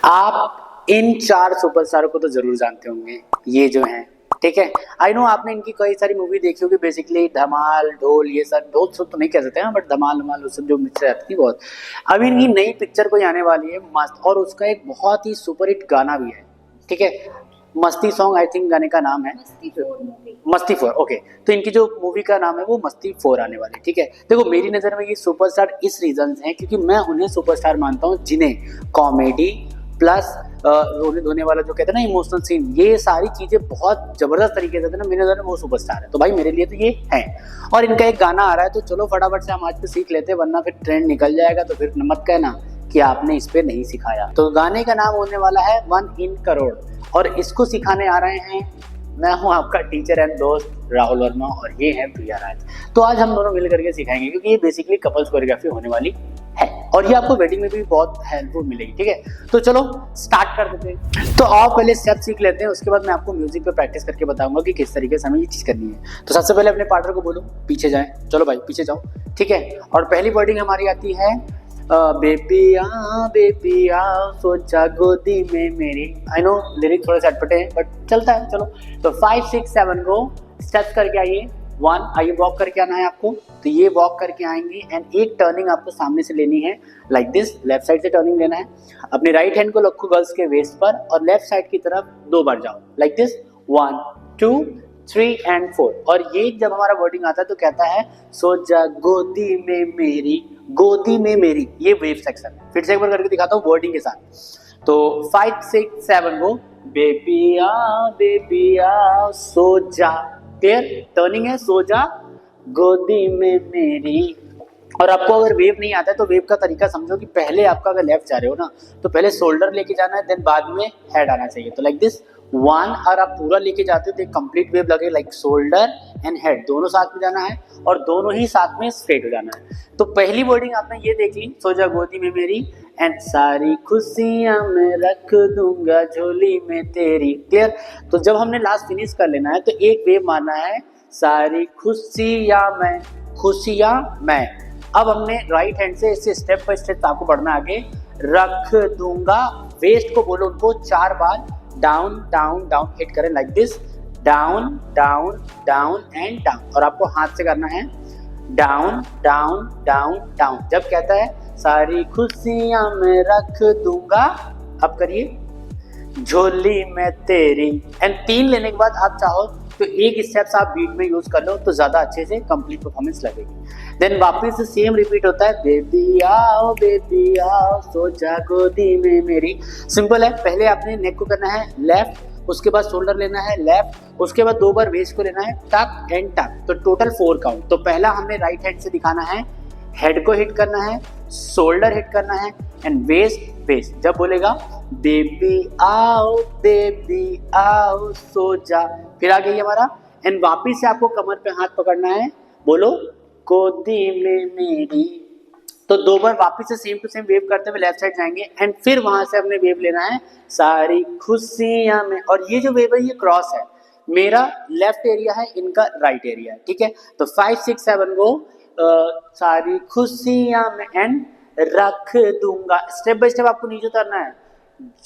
आप इन 4 सुपरस्टारों को तो जरूर जानते होंगे, ये जो हैं, ठीक है। आई नो आपने इनकी कई सारी मूवी देखी होगी, बेसिकली धमाल, ढोल, ये सब ढोल सब तो नहीं कह सकते हैं, बट धमाल धमाल वो सब जो मिक्सर आती थी बहुत। अब इनकी नई पिक्चर कोई आने वाली है मस्त, और उसका एक बहुत ही सुपरहिट गाना भी है, ठीक है। मस्ती सॉन्ग आई थिंक गाने का नाम है मस्ती 4। ओके, तो इनकी जो मूवी का नाम है वो मस्ती 4 आने वाली, ठीक है। देखो मेरी नज़र में ये सुपरस्टार इस रीजन से हैं क्योंकि मैं उन्हें सुपरस्टार मानता हूँ जिन्हें कॉमेडी प्लस रोने धोने वाला जो कहते हैं ना इमोशनल सीन, ये सारी चीजें बहुत जबरदस्त तरीके से ना, मेरे नजर में वो सुपरस्टार है। तो भाई मेरे लिए तो ये है। और इनका एक गाना आ रहा है तो चलो फटाफट से हम आज पे सीख लेते हैं, वरना फिर ट्रेंड निकल जाएगा तो फिर मत कहना कि आपने इस पे नहीं सिखाया। तो गाने का नाम होने वाला है 1 इन करोड़, और इसको सिखाने आ रहे हैं मैं हूँ आपका टीचर एंड दोस्त राहुल वर्मा, और ये है प्रिया राज। तो आज हम दोनों मिल करके सिखाएंगे क्योंकि ये बेसिकली कपल्स कोरियोग्राफी होने वाली है, और ये आपको वेडिंग में भी बहुत हेल्पफुल मिलेगी, ठीक है। तो चलो स्टार्ट कर देते हैं। तो आप पहले स्टेप सीख लेते हैं, उसके बाद मैं आपको म्यूजिक पे प्रैक्टिस करके बताऊंगा कि किस तरीके से हमें ये चीज करनी है। तो सबसे पहले अपने पार्टनर को बोलो पीछे जाएं, चलो भाई पीछे जाओ, ठीक है। और पहली वर्डिंग हमारी आती है बेबिया सोचा गोदी में मेरी। आई नो लिरिक थोड़े से अटपटे हैं बट चलता है, चलो। तो 5 6 7 को स्टेप्स करके आइए। 1 आइए वॉक करके आना है आपको, तो ये वॉक करके आएंगे एंड एक टर्निंग आपको सामने से लेनी है लाइक दिस, लेफ्ट साइड से टर्निंग लेना है। अपने राइट हैंड को रखो गर्ल्स के वेस्ट पर और लेफ्ट साइड की तरफ 2 बार जाओ लाइक दिस, 1 2 3 एंड 4। और ये जब हमारा वर्डिंग आता है तो कहता है सो जा गोदी में मेरी, गोदी में मेरी, ये वेव सेक्शन है। फिर से एक बार करके दिखाता हूँ वर्डिंग के साथ। तो 5 6 7 को बेबिया सो जा, क्लियर, टर्निंग है, सो जा गोदी में मेरी। और आपको अगर वेव नहीं आता है तो वेव का तरीका समझो कि पहले आपका अगर लेफ्ट जा रहे हो ना तो पहले शोल्डर लेके जाना है, देन बाद में हेड आना चाहिए। तो लाइक दिस 1, और आप पूरा लेके जाते हो तो एक कंप्लीट वेव लगे लाइक शोल्डर एंड हेड दोनों साथ में जाना है और दोनों ही साथ में स्ट्रेट हो जाना है। तो पहली वर्डिंग आपने ये देख ली, सो जा गोदी में मेरी एंड सारी खुशियां मैं रख दूंगा झोली में तेरी, क्लियर। तो जब हमने लास्ट फिनिश कर लेना है तो एक वेव मारना है सारी खुशियां मैं। अब हमने राइट हैंड से इससे स्टेप बाय स्टेप आपको बढ़ना आगे, रख दूंगा, वेस्ट को बोलो उनको 4 बार डाउन डाउन डाउन हिट करें like this, down down down and down. और आपको हाथ से करना है डाउन डाउन डाउन डाउन। जब कहता है सारी खुशियां मैं रख दूंगा, अब करिए झोली में तेरी। एंड 3 लेने के बाद आप चाहो तो एक स्टेप्स आप बीट में यूज कर लो तो ज्यादा अच्छे से कंप्लीट परफॉर्मेंस लगेगी। देन वापस से सेम रिपीट होता है बेबी आओ सो जा गोदी में मेरी। सिंपल है, पहले आपने नेक को करना है लेफ्ट, उसके बाद शोल्डर लेना है लेफ्ट, उसके बाद 2 बार वेस्ट को लेना है टक एंड टक, तो टोटल 4 काउंट। तो पहला हमने राइट हैंड से दिखाना है, हेड को हिट करना है, शोल्डर हिट करना है एंड वेस्ट। जब बोलेगा बेबी आओ सो जा, फिर आ गई हमारा, एंड वापिस से आपको कमर पे हाथ पकड़ना है, बोलो गोदी में मेरी। तो 2 बार वापिस से सेम टू सेम वेव करते हुए लेफ्ट साइड जाएंगे एंड फिर वहां से हमने वेव लेना है सारी खुशियां में। और ये जो वेव है ये क्रॉस है, मेरा लेफ्ट एरिया है, इनका राइट एरिया है, ठीक है। तो 5 6 7 को सारी खुशियां में एंड रख दूंगा, स्टेप बाय स्टेप आपको नीचे उतरना है,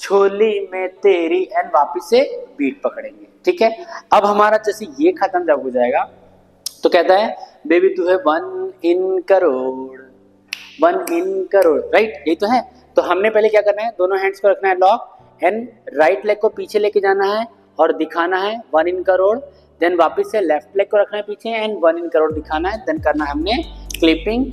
झोली में तेरी एंड वापिस से बीट पकड़ेंगे, ठीक है। अब हमारा जैसे ये खत्म जब हो जाएगा तो कहता है बेबी तू है 1 इन करोड़, राइट, यही तो है। तो हमने पहले क्या करना है, दोनों हैंड्स को रखना है लॉक एंड राइट लेग को पीछे लेके जाना है और दिखाना है 1 इन करोड़। देन वापस से लेफ्ट लेग को रखना है पीछे एंड 1 इन करोड़ दिखाना है। देन करना है हमने क्लिपिंग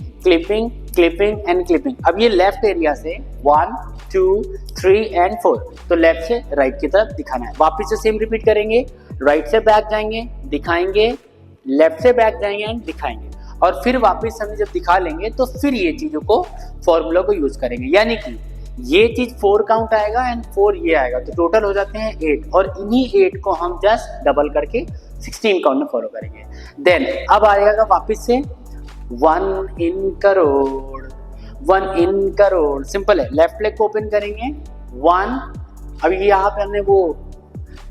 एंड क्लिपिंग। अब ये लेफ्ट एरिया से 1 2 3 एंड 4, तो लेफ्ट से राइट की तरफ दिखाना है। वापस से सेम रिपीट करेंगे, राइट से बैक जाएंगे दिखाएंगे, लेफ्ट से बैक जाएंगे एंड दिखाएंगे, और फिर वापस हम जब दिखा लेंगे तो फिर ये चीजों को फॉर्मूला को यूज करेंगे, यानी कि ये चीज 4 काउंट आएगा एंड 4 ये आएगा, तो टोटल हो जाते हैं 8, और इन्हीं 8 को हम जस्ट डबल करके 16 काउंट में फॉलो करेंगे। देन अब आएगा वापस से 1 इन करोड़, सिंपल है, लेफ्ट लेग को ओपन करेंगे 1, अभी यहाँ पे हमने वो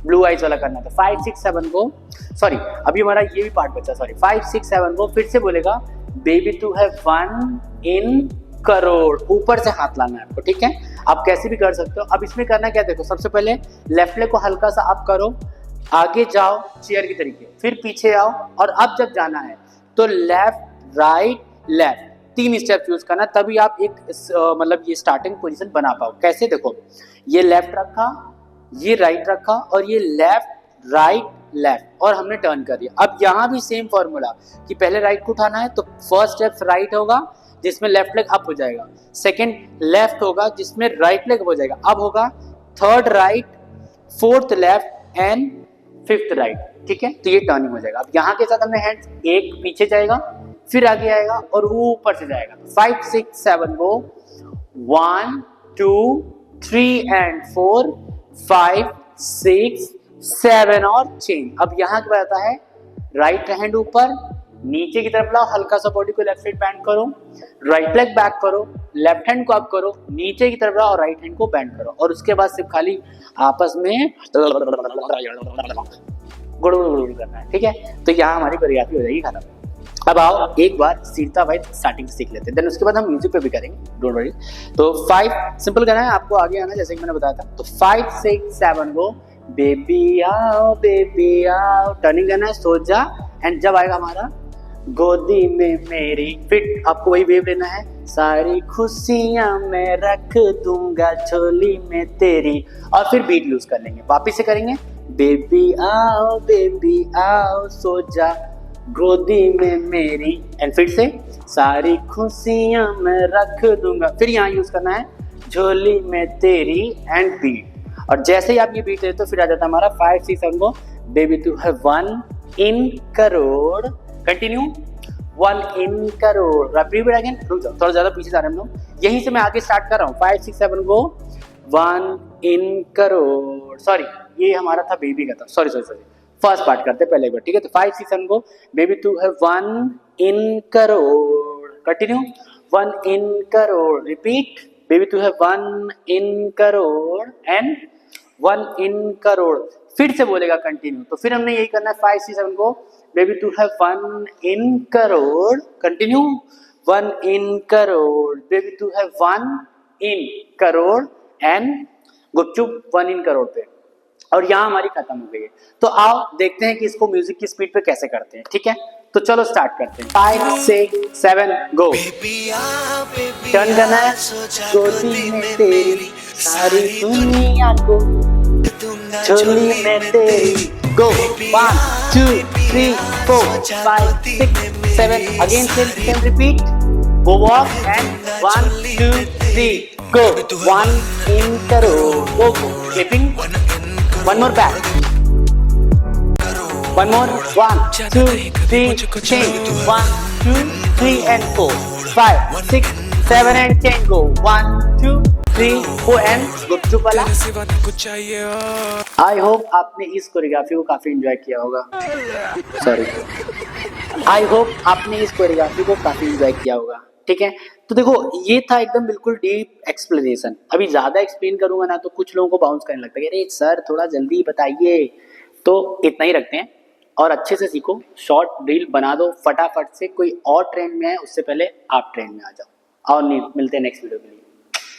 ब्लू आइज वाला करना था। 5 6 7 को, सॉरी अभी हमारा ये भी पार्ट बचा, सॉरी 5 6 7 को फिर से बोलेगा बेबी तू है 1 इन करोड़, ऊपर से हाथ लाना है आपको, ठीक है। आप कैसे भी कर सकते हो। अब इसमें करना क्या, देखो सबसे पहले लेफ्ट लेग को हल्का सा अप करो, आगे जाओ चेयर की तरीके, फिर पीछे आओ, और अब जब जाना है तो left right left 3 step use करना, तभी आप एक मतलब ये स्टार्टिंग पोजीशन बना पाओ। कैसे, देखो ये लेफ्ट रखा, ये राइट रखा, और ये लेफ्ट राइट लेफ्ट, और हमने टर्न कर दिया। अब यहाँ भी सेम फॉर्मूला कि पहले राइट को उठाना है तो फर्स्ट स्टेप राइट होगा जिसमें लेफ्ट लेग अप हो जाएगा, सेकंड लेफ्ट होगा जिसमें राइट लेग अप हो जाएगा, अब होगा third right, fourth left and fifth right, ठीक है। तो ये टर्निंग हो जाएगा। अब यहाँ के साथ हमने हैंड्स, एक पीछे जाएगा, फिर आगे आएगा और ऊपर से जाएगा। 5 6 7 गो, 1 2 3 एंड 4 5 6 7 और चेंज। अब यहाँ क्या आता है, राइट हैंड ऊपर, नीचे की तरफ लाओ, हल्का सा बॉडी को लेफ्ट साइड बैंड करो, राइट लेग बैक करो, लेफ्ट हैंड को अप करो, नीचे की तरफ लाओ और राइट हैंड को बैंड करो, और उसके बाद सिर्फ खाली आपस में गुड़ करना है, ठीक है। तो यहाँ हमारी कोरियोग्राफी हो जाएगी खत्म। अब आओ एक बार सीता भाई स्टार्टिंग सीख लेते हैं, देन उसके बाद हम म्यूजिक पे भी करेंगे, डोंट वरी। तो 5 सिंपल करना है, आपको आगे आना जैसे कि मैंने बताया था। तो 5 6 7 गो, बेबी आओ, टर्निंग करना है, सो जा, एंड जब आएगा हमारा गोदी में मेरी, फिर आपको वही वेव लेना है, सारी खुशियां मैं रख दूंगा झोली में तेरी, और फिर बीट यूज कर लेंगे। वापिस से करेंगे, बेबी आओ सो जा गोदी में मेरी, एंड फिर से सारी खुशियां मैं रख दूंगा, फिर यहाँ यूज करना है झोली में तेरी एंड बीट। और जैसे ही आप ये बीट लेते हो फिर आ जाता है हमारा 5 6 7 गो, बेबी तू है 1 इन करोड़, कंटिन्यू 1 इन करोड़, रिपीट अगेन, रुक जाओ थोड़ा ज्यादा पीछे जा रहे हैं हम लोग, यहीं से मैं आगे स्टार्ट कर रहा हूँ। 5 6 7 गो, 1 इन करोड़, सॉरी ये हमारा था बेबी का था, सॉरी फर्स्ट पार्ट करते पहले एक बार, ठीक है। तो 5 6 7 गो, बेबी तू है 1 इन करोड़, कंटिन्यू 1 इन करोड़, रिपीट, बेबी तू है 1 इन करोड़ एंड 1 इन करोड़, फिर से बोलेगा कंटिन्यू। तो फिर हमने यही करना है 5 6 7 को, बेबी तू है 1 इन करोड़, कंटिन्यू 1 इन करोड़, बेबी तू है 1 इन करोड़ एंड गुपचुप 1 इन करोड़ पे, और यहाँ हमारी खत्म हो गई है। तो आओ देखते हैं कि इसको म्यूजिक की स्पीड पे कैसे करते हैं, ठीक है। तो चलो स्टार्ट करते हैं। 5 6 7 गो, टर्न करना है, गोदी में तेरी सारी दुनिया को झोली में तेरी, गो 1 2 3 4 5 6 7, again same repeat, go walk and 1 2 3 go, 1 in crore, go clipping, one more back, one more, 1 2 3 change, 1 2 3 and 4 5 6 7 and change, go 1 2 3 4 and गुपचुप वाला। आई होप आपने इस कोरियोग्राफी को काफी एंजॉय किया होगा, सॉरी, आई होप आपने इस कोरियोग्राफी को काफी एंजॉय किया होगा, ठीक है। तो देखो ये था एकदम बिल्कुल डीप एक्सप्लेनेशन, अभी ज्यादा एक्सप्लेन करूंगा ना तो कुछ लोगों को बाउंस करने लगता है, अरे सर थोड़ा जल्दी बताइए, तो इतना ही रखते हैं और अच्छे से सीखो, शॉर्ट रील बना दो फटाफट से, कोई और ट्रेंड में है उससे पहले आप ट्रेंड में आ जाओ, और मिलते हैं नेक्स्ट वीडियो के लिए।